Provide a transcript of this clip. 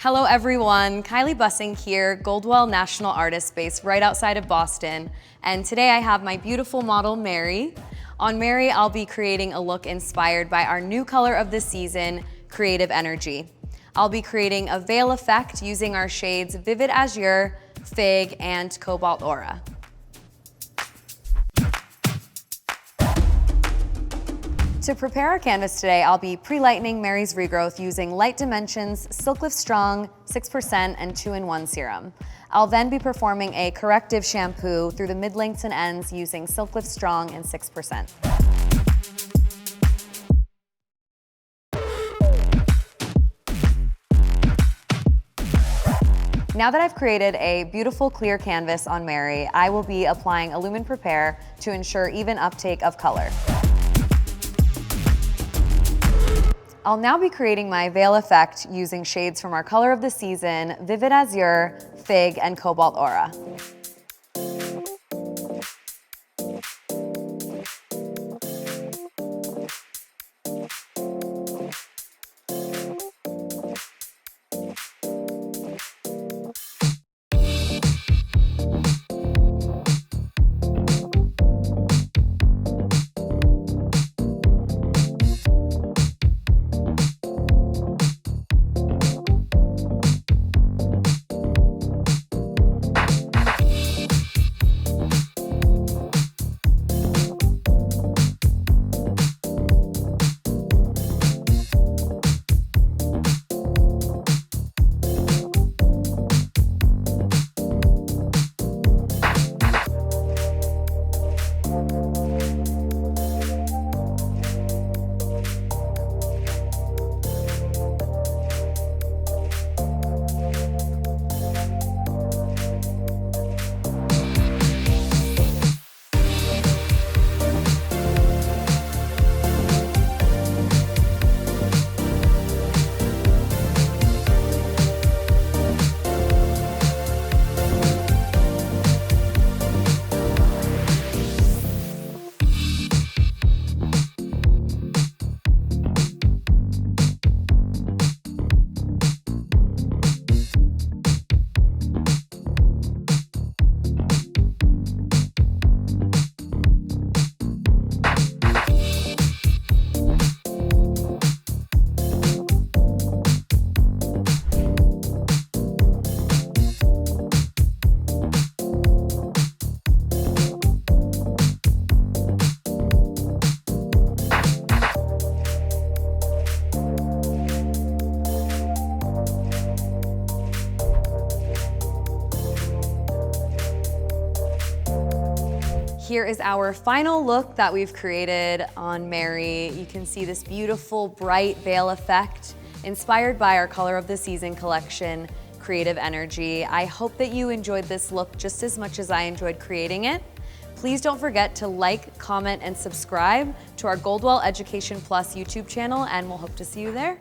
Hello everyone, Kylie Bussing here, Goldwell National Artist based right outside of Boston. And today I have my beautiful model, Mary. On Mary, I'll be creating a look inspired by our new color of the season, Creative Energy. I'll be creating a veil effect using our shades Vivid Azure, Fig, and Cobalt Aura. To prepare our canvas today, I'll be pre-lightening Mary's regrowth using LightDimensions, SilkLift Strong, 6% and 2-in-1 serum. I'll then be performing a corrective shampoo through the mid-lengths and ends using SilkLift Strong and 6%. Now that I've created a beautiful clear canvas on Mary, I will be applying Illumine Prepare to ensure even uptake of color. I'll now be creating my veil effect using shades from our color of the season, Vivid Azure, Fig, and Cobalt Aura. Here is our final look that we've created on Mary. You can see this beautiful bright veil effect inspired by our color of the season collection, Creative Energy. I hope that you enjoyed this look just as much as I enjoyed creating it. Please don't forget to like, comment, and subscribe to our Goldwell Education Plus YouTube channel, and we'll hope to see you there.